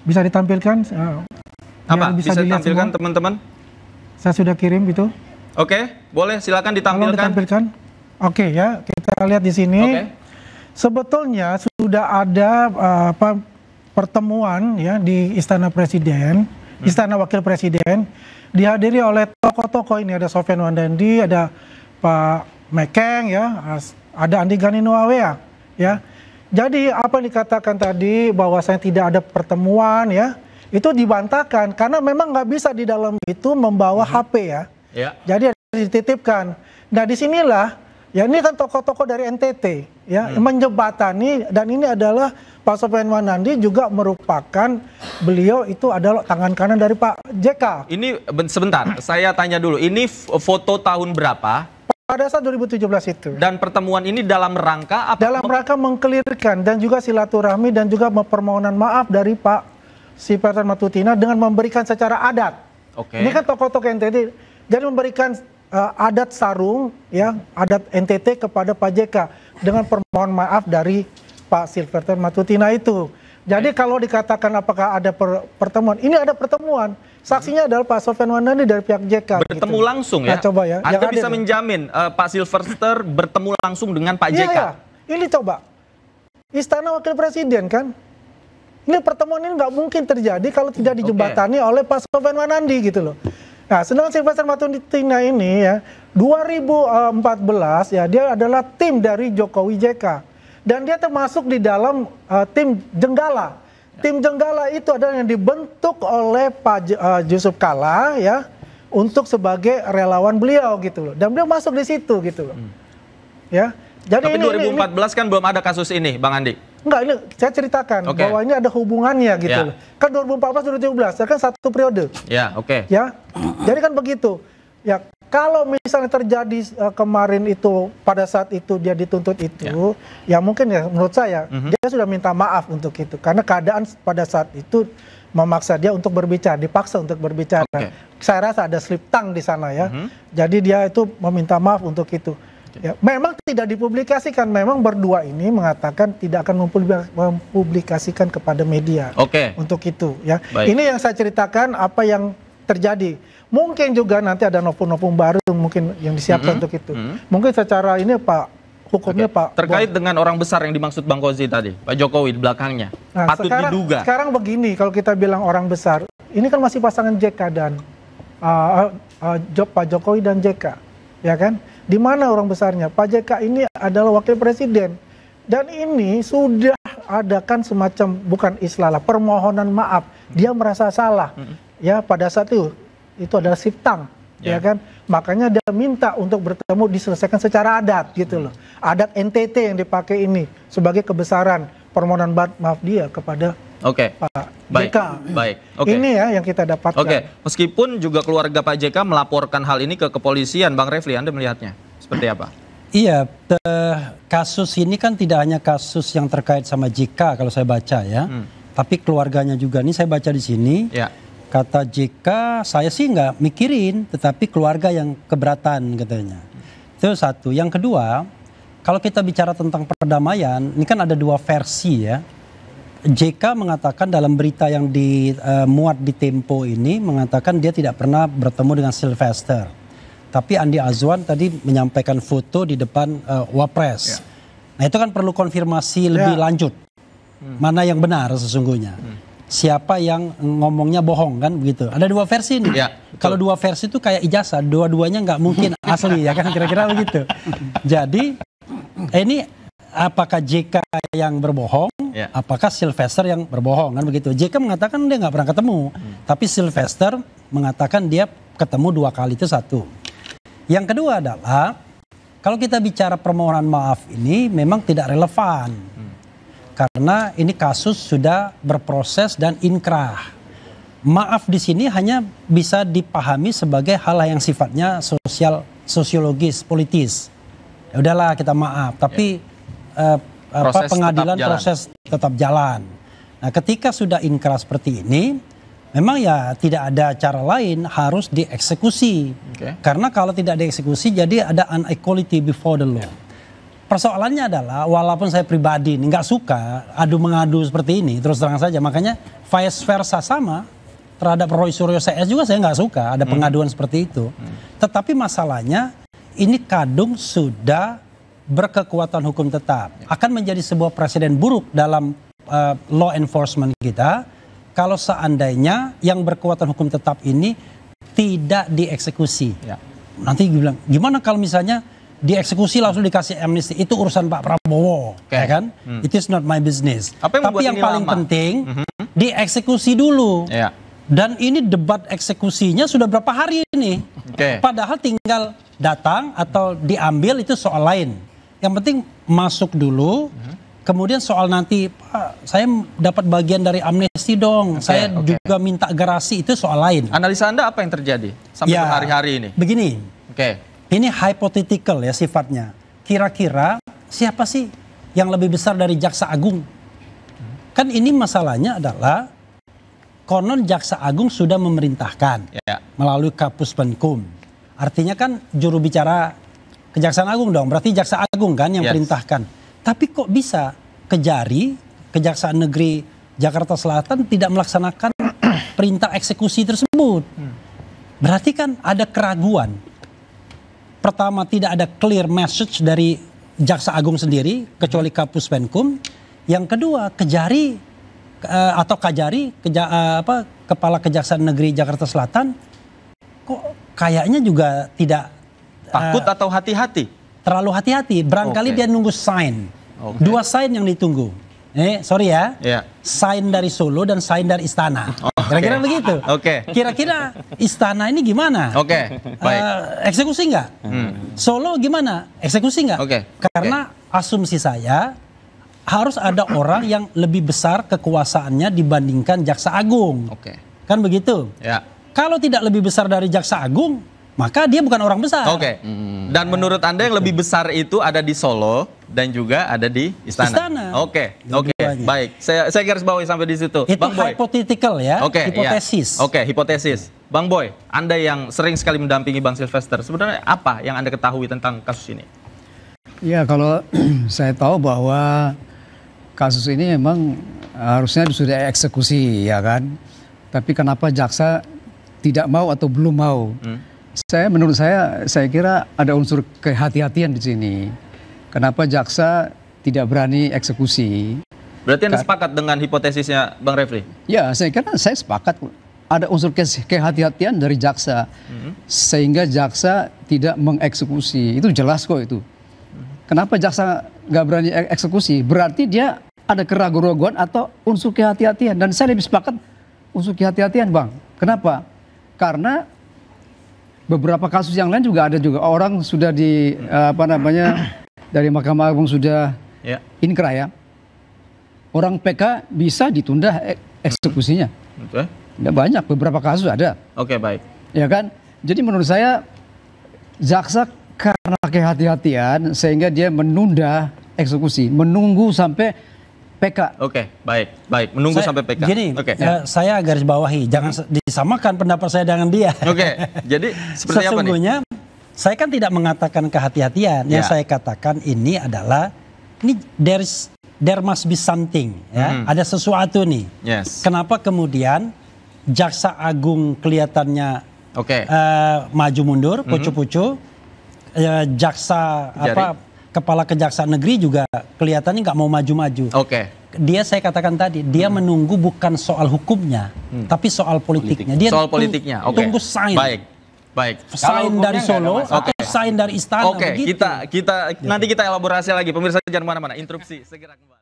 Bisa ditampilkan? Apa? Bisa ditampilkan teman-teman? Saya sudah kirim itu. Oke, boleh silakan ditampilkan. Oke ya, kita lihat di sini. Sebetulnya sudah ada pertemuan ya di Istana Presiden, Istana Wakil Presiden, dihadiri oleh tokoh-tokoh ini. Ada Sofyan Wandandi, ada Pak Mekeng ya, ada Andi Gani Nuawea ya. Jadi apa yang dikatakan tadi bahwasanya tidak ada pertemuan ya, itu dibantahkan karena memang nggak bisa di dalam itu membawa HP ya. Jadi dititipkan. Nah disinilah ya, ini kan tokoh-tokoh dari NTT ya menjembatani, dan ini adalah Pak Sofyan Wandandi juga merupakan, beliau itu adalah tangan kanan dari Pak JK. Ini sebentar, saya tanya dulu, ini foto tahun berapa? Pada saat 2017 itu. Dan pertemuan ini dalam rangka apa? Dalam rangka mengkelirkan dan juga silaturahmi dan juga permohonan maaf dari Pak Silverster Matutina dengan memberikan secara adat. Ini kan tokoh-tokoh NTT, jadi memberikan adat sarung ya, adat NTT kepada Pak JK dengan permohonan maaf dari Pak Silverster Matutina itu. Jadi kalau dikatakan apakah ada pertemuan, ini ada pertemuan. Saksinya adalah Pak Sofyan Wandandi dari pihak JK. Bertemu langsung ya? Nah, coba ya. Anda bisa menjamin Pak Silverster bertemu langsung dengan Pak JK? Iya. Ini coba, Istana Wakil Presiden kan. Ini pertemuan ini nggak mungkin terjadi kalau tidak dijembatani oleh Pak Sofyan Wandandi gitu loh. Nah, sedangkan Silverster Matutina ini ya, 2014 ya, dia adalah tim dari Jokowi JK. Dan dia termasuk di dalam tim Jenggala. Tim Jenggala itu adalah yang dibentuk oleh Pak Yusuf Kalla ya, untuk sebagai relawan beliau gitu loh. Dan beliau masuk di situ gitu loh. Ya. Jadi tapi 2014 kan belum ada kasus ini, Bang Andi. Enggak, ini saya ceritakan bahwa ini ada hubungannya gitu loh. Kan 2014 2017 kan satu periode. Ya, Ya. Jadi kan begitu. Ya, kalau misalnya terjadi kemarin itu pada saat itu dia dituntut itu, ya mungkin ya menurut saya dia sudah minta maaf untuk itu karena keadaan pada saat itu memaksa dia untuk berbicara, dipaksa untuk berbicara. Saya rasa ada slip tongue di sana ya. Jadi dia itu meminta maaf untuk itu. Ya, memang tidak dipublikasikan, memang berdua ini mengatakan tidak akan mempublikasikan kepada media untuk itu ya. Ini yang saya ceritakan apa yang terjadi. Mungkin juga nanti ada novum-novum baru mungkin yang disiapkan untuk itu. Mungkin secara ini Pak hukumnya Pak terkait dengan orang besar yang dimaksud Bang Kozi tadi, Pak Jokowi di belakangnya. Nah, patut diduga. Sekarang begini, kalau kita bilang orang besar, ini kan masih pasangan JK dan Pak Jokowi dan JK, ya kan? Di mana orang besarnya? Pak JK ini adalah wakil presiden. Dan ini sudah adakan semacam, bukan istilah, permohonan maaf. Dia merasa salah. Ya, pada saat itu adalah siptang. Ya kan? Makanya dia minta untuk bertemu diselesaikan secara adat gitu loh. Adat NTT yang dipakai ini sebagai kebesaran permohonan maaf dia kepada Pak JK. Ini ya yang kita dapatkan. Meskipun juga keluarga Pak JK melaporkan hal ini ke kepolisian, Bang Refli, Anda melihatnya seperti apa? Iya, kasus ini kan tidak hanya kasus yang terkait sama JK kalau saya baca ya, tapi keluarganya juga. Ini saya baca di sini. Kata JK, saya sih nggak mikirin, tetapi keluarga yang keberatan katanya. Itu satu. Yang kedua, kalau kita bicara tentang perdamaian, ini kan ada dua versi ya. JK mengatakan dalam berita yang dimuat di Tempo ini, mengatakan dia tidak pernah bertemu dengan Silverster. Tapi Andi Azwan tadi menyampaikan foto di depan Wapres. Nah itu kan perlu konfirmasi lebih lanjut. Mana yang benar sesungguhnya. Siapa yang ngomongnya bohong kan begitu. Ada dua versi nih. Kalau dua versi itu kayak ijazah, dua-duanya nggak mungkin asli ya kan, kira-kira begitu. Jadi ini apakah JK yang berbohong, apakah Silverster yang berbohong kan begitu. JK mengatakan dia nggak pernah ketemu, tapi Silverster mengatakan dia ketemu 2 kali, itu satu. Yang kedua adalah kalau kita bicara permohonan maaf ini memang tidak relevan. Karena ini kasus sudah berproses dan inkrah. Maaf di sini hanya bisa dipahami sebagai hal yang sifatnya sosiologis, politis. Ya udahlah kita maaf, tapi pengadilan proses tetap jalan. Nah, ketika sudah inkrah seperti ini, memang ya tidak ada cara lain, harus dieksekusi. Karena kalau tidak dieksekusi jadi ada inequality before the law. persoalannya adalah walaupun saya pribadi nggak suka adu-mengadu seperti ini, terus terang saja, makanya vice versa sama terhadap Roy Suryo CS juga saya nggak suka ada pengaduan seperti itu. Tetapi masalahnya ini kadung sudah berkekuatan hukum tetap, akan menjadi sebuah presiden buruk dalam law enforcement kita kalau seandainya yang berkekuatan hukum tetap ini tidak dieksekusi. Nanti bilang gimana kalau misalnya dieksekusi langsung dikasih amnesti, itu urusan Pak Prabowo, ya kan? It is not my business. Tapi yang paling penting dieksekusi dulu. Dan ini debat eksekusinya sudah berapa hari ini? Padahal tinggal datang atau diambil itu soal lain. Yang penting masuk dulu. Kemudian soal nanti, Pak, saya dapat bagian dari amnesti dong. Saya juga minta gerasi, itu soal lain. Analisa Anda apa yang terjadi sampai hari-hari ini? Begini. Ini hypothetical ya sifatnya. Kira-kira siapa sih yang lebih besar dari Jaksa Agung? Kan ini masalahnya adalah konon Jaksa Agung sudah memerintahkan melalui Kapus Penkum. Artinya kan juru bicara Kejaksaan Agung dong. Berarti Jaksa Agung kan yang perintahkan. Tapi kok bisa Kejari, Kejaksaan Negeri Jakarta Selatan tidak melaksanakan perintah eksekusi tersebut? Berarti kan ada keraguan. Pertama, tidak ada clear message dari Jaksa Agung sendiri, kecuali Kapus Penkum. Yang kedua, Kejari atau Kajari, Kepala Kejaksaan Negeri Jakarta Selatan, kok kayaknya juga tidak takut atau hati-hati? Terlalu hati-hati. Barangkali dia nunggu sign. 2 sign yang ditunggu. Sorry ya. Sign dari Solo dan sign dari Istana. Kira-kira begitu. Kira-kira Istana ini gimana? Baik. Eksekusi nggak? Solo gimana? Eksekusi nggak? Karena asumsi saya harus ada orang yang lebih besar kekuasaannya dibandingkan Jaksa Agung. Kan begitu? Kalau tidak lebih besar dari Jaksa Agung, maka dia bukan orang besar. Dan menurut Anda yang lebih besar itu ada di Solo dan juga ada di Istana. Baik. Saya garis bawahi sampai di situ. Itu Bang hypothetical ya, hipotesis. Hipotesis. Bang Boy, Anda yang sering sekali mendampingi Bang Silvester, sebenarnya apa yang Anda ketahui tentang kasus ini? Ya, kalau saya tahu bahwa kasus ini memang harusnya sudah eksekusi, ya kan. Tapi kenapa jaksa tidak mau atau belum mau? Menurut saya kira ada unsur kehati-hatian di sini. Kenapa jaksa tidak berani eksekusi? Berarti Anda sepakat dengan hipotesisnya Bang Refli? Ya, saya sepakat. Ada unsur kehati-hatian dari jaksa. Sehingga jaksa tidak mengeksekusi. Itu jelas kok itu. Kenapa jaksa nggak berani eksekusi? Berarti dia ada keraguan-keraguan atau unsur kehati-hatian. Dan saya lebih sepakat unsur kehati-hatian, Bang. Kenapa? Karena beberapa kasus yang lain juga ada orang sudah dari Mahkamah Agung sudah inkrah ya. Orang PK bisa ditunda eksekusinya. Banyak, beberapa kasus ada. Baik. Ya kan? Jadi menurut saya jaksa karena kehati-hatian sehingga dia menunda eksekusi, menunggu sampai PK. Baik. Menunggu sampai PK. Gini, saya garis bawahi, jangan disamakan pendapat saya dengan dia. Jadi seperti apa nih? Sesungguhnya saya kan tidak mengatakan kehati-hatian. Yang saya katakan ini adalah there must be something, ya. Ada sesuatu nih. Kenapa kemudian Jaksa Agung kelihatannya maju mundur, pucu-pucu, Kepala Kejaksaan Negeri juga kelihatannya nggak mau maju-maju. Dia saya katakan tadi, dia menunggu bukan soal hukumnya, tapi soal politiknya. Dia politiknya. Tunggu sign. Baik. Sign dari Solo atau sign dari Istana. Nanti kita elaborasi lagi. Pemirsa jangan mana-mana. Interupsi segera kembali.